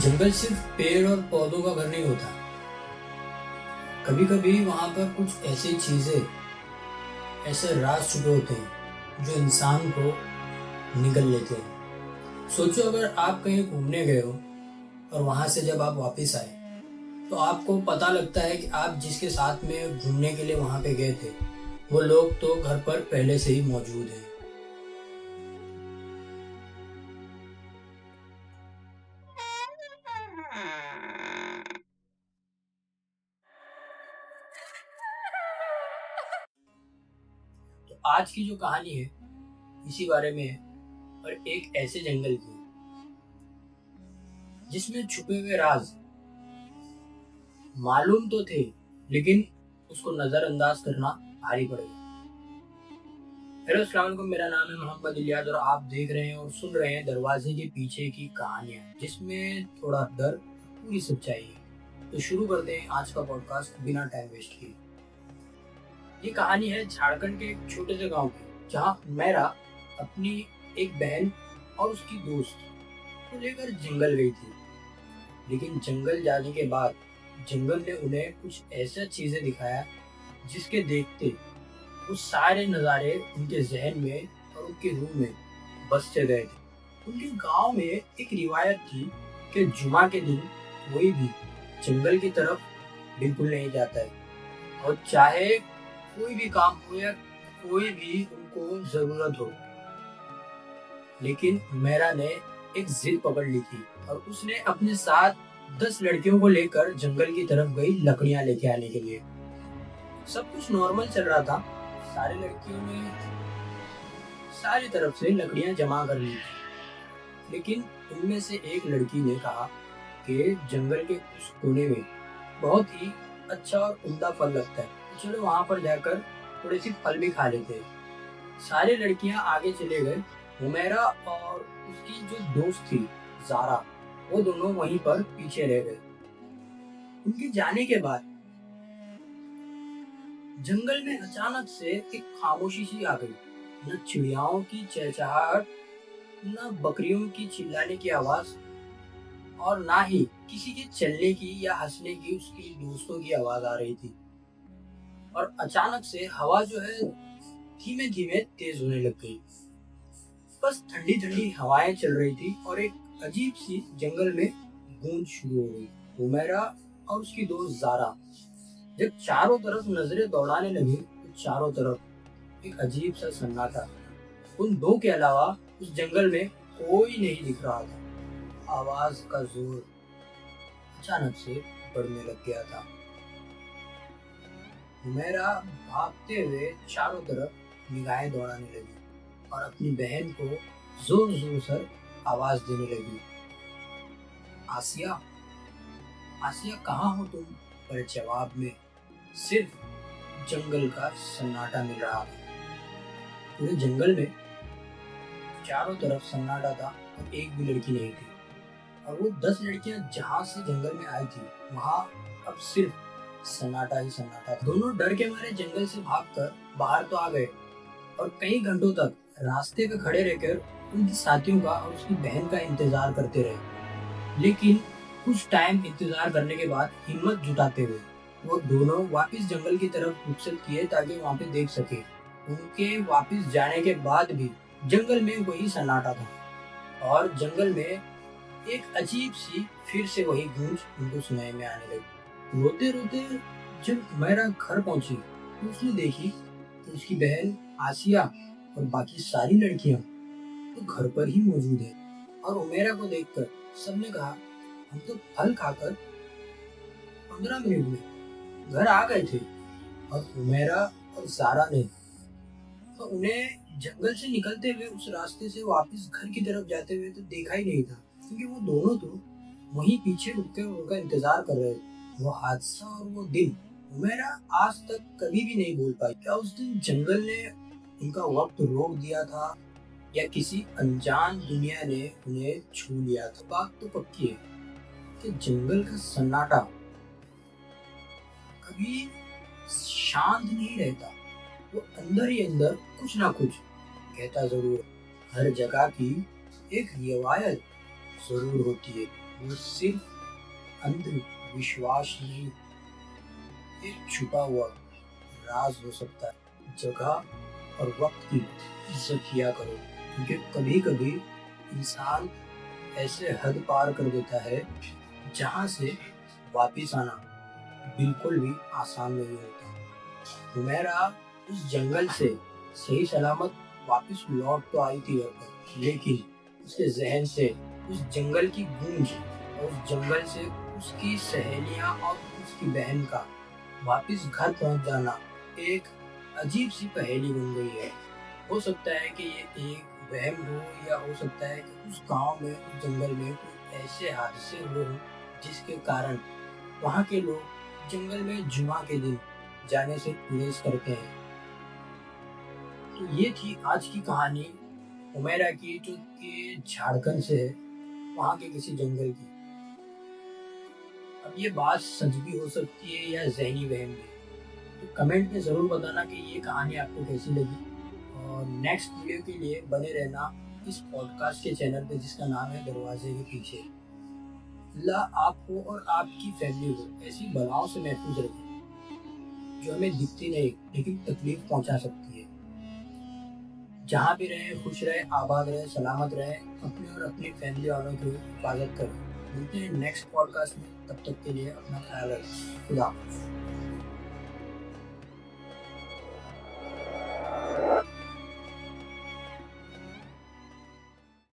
जंगल सिर्फ पेड़ और पौधों का घर नहीं होता। कभी कभी वहां पर कुछ ऐसी चीजें, ऐसे राज छुपे होते हैं जो इंसान को निगल लेते हैं। सोचो, अगर आप कहीं घूमने गए हो और वहां से जब आप वापस आए तो आपको पता लगता है कि आप जिसके साथ में घूमने के लिए वहां पे गए थे वो लोग तो घर पर पहले से ही मौजूद हैं। तो आज की जो कहानी है इसी बारे में है, और एक ऐसे जंगल की जिसमें छुपे हुए राज मालूम तो थे, लेकिन उसको नजरअंदाज करना भारी पड़ गया। हेलो, अस्सलाम वालेकुम। मेरा नाम है मोहम्मद इलियास और आप देख रहे हैं और सुन रहे हैं दरवाजे के पीछे की कहानियां, जिसमें थोड़ा डर, पूरी सच्चाई है। तो शुरू करते हैं आज का पॉडकास्ट बिना टाइम वेस्ट किए। ये कहानी है झारखंड के एक छोटे से गांव की, जहां मेरा अपनी एक बहन और उसकी दोस्त को लेकर जंगल गई थी। लेकिन जंगल जाने के बाद जंगल ने उन्हें कुछ ऐसा चीजें दिखाया जिसके देखते वो सारे नज़ारे उनके जहन में और उनके रूह में बसते गए थे। उनके गांव में एक रिवायत थी कि जुमा के दिन कोई भी जंगल की तरफ बिल्कुल नहीं जाता है, और चाहे कोई भी काम हो या कोई भी उनको जरूरत हो। लेकिन मेरा ने एक जिद पकड़ ली थी और उसने अपने साथ 10 लड़कियों को लेकर जंगल की तरफ गई लकड़ियां लेके आने के लिए। सब कुछ नॉर्मल चल रहा था। सारी लड़कियों ने सारी तरफ से लकड़ियां जमा कर ली थी, लेकिन उनमें से एक लड़की ने कहा कि जंगल के उस कोने में बहुत ही अच्छा और उम्दा फल लगता है, तो चलो वहां पर जाकर थोड़े सी फल भी खा लेते हैं। सारी लड़कियां आगे चले गए। हुमैरा और उसकी जो दोस्त थी जारा, वो दोनों वहीं पर पीछे रह गए। उनके जाने के बाद जंगल में अचानक से एक खामोशी सी आ गई। न चिड़ियाओं की चहचहाहट, न बकरियों की चिल्लाने की आवाज, और ना ही किसी के चलने की या हंसने की उसकी दोस्तों की आवाज आ रही थी। और अचानक से हवा जो है धीमे धीमे तेज होने लग गई। बस ठंडी ठंडी हवाएं चल रही थी और एक अजीब सी जंगल में गूंज शुरू हो गई। हुमैरा और उसकी दोस्त जारा जब चारों तरफ नजरें दौड़ाने लगी तो चारों तरफ एक अजीब सा सन्नाटा। उन दो के अलावा उस जंगल में कोई नहीं दिख रहा था। आवाज का जोर अचानक से बढ़ने लग गया था। हुमैरा भागते हुए चारों तरफ निगाहें दौड़ाने लगी और अपनी बहन को जोर जोर से आवाज देने लगी, आसिया, आसिया कहाँ हो तुम? पर जवाब में सिर्फ जंगल का सन्नाटा मिल रहा था। पूरे जंगल में चारों तरफ सन्नाटा था और एक भी लड़की नहीं थी। और वो 10 लड़कियां जहां से जंगल में आई थी वहां अब सिर्फ सन्नाटा ही सन्नाटा था। दोनों डर के मारे जंगल से भागकर बाहर तो आ गए और कई घंटों तक रास्ते पे खड़े रहकर उनकी साथियों का और उसकी बहन का इंतजार करते रहे। लेकिन कुछ टाइम इंतजार करने के बाद हिम्मत जुटाते हुए वो दोनों वापस जंगल की तरफ रुखसत किए ताकि वहां पे देख सके। उनके वापस जाने के बाद भी जंगल में वही सन्नाटा था और जंगल में एक अजीब सी फिर से वही गूंज उनको सुनाई में आने लगी। रोते रोते जब हुमैरा घर पहुंची तो उसने देखी कि उसकी बहन आसिया और बाकी सारी लड़कियां तो घर पर ही मौजूद है। और हुमैरा को देखकर सबने कहा, हम तो फल खाकर 15 मिनट में घर आ गए थे। और हुमैरा और जारा ने तो उन्हें जंगल से निकलते हुए उस रास्ते से वापस घर की तरफ जाते हुए तो देखा ही नहीं था, क्योंकि वो दोनों तो वहीं पीछे रुककर उनका इंतजार कर रहे थे। वो हादसा और वो दिन हुमैरा आज तक कभी भी नहीं भूल पाई। क्या उस दिन जंगल ने उनका वक्त रोक दिया था या किसी अनजान दुनिया ने उन्हें छू लिया था? बात तो पक्की है कि जंगल का सन्नाटा कभी शांत नहीं रहता। वो अंदर ही अंदर कुछ ना कुछ कहता जरूर है। हर जगह की एक रिवायत जरूर होती है। वो सिर्फ अंधविश्वास नहीं, एक छुपा हुआ राज हो सकता है। जगह और वक्त की इज्जत किया करो, क्योंकि कभी कभी इंसान ऐसे हद पार कर देता है जहाँ से वापिस आना बिल्कुल भी आसान नहीं होता। हुमैरा उस जंगल से सही सलामत वापिस लौट तो आई थी घर पर, लेकिन उसके जहन से उस जंगल की गूंज और उस जंगल से उसकी सहेलियां और उसकी बहन का वापिस घर पहुंच जाना एक अजीब सी पहेली बन गई है। हो सकता है कि ये एक वहम हो, या हो सकता है कि उस गांव में, उस जंगल में कोई ऐसे हादसे हुए हों जिसके कारण वहाँ के लोग जंगल में जुमा के दिन जाने से गुरेज करते हैं। तो ये थी आज की कहानी हुमैरा की, जो कि झारखंड से है, वहाँ के किसी जंगल की। अब ये बात सच भी हो सकती है या ज़हनी वहम भी, तो कमेंट में ज़रूर बताना कि ये कहानी आपको कैसी लगी। और नेक्स्ट वीडियो के लिए बने रहना इस पॉडकास्ट के चैनल पे, जिसका नाम है दरवाजे के पीछे। अल्लाह आपको और आपकी फैमिली को ऐसी बलाओं से महफूज रखे जो हमें दिखती नहीं लेकिन तकलीफ पहुंचा सकती है। जहाँ भी रहे खुश रहे, आबाद रहे, सलामत रहे, अपने और अपनी फैमिली वालों की हिफाजत करें। मिलते हैं नेक्स्ट पॉडकास्ट में, तब तक के लिए अपना ख्याल रखें। खुदा हाफिज़।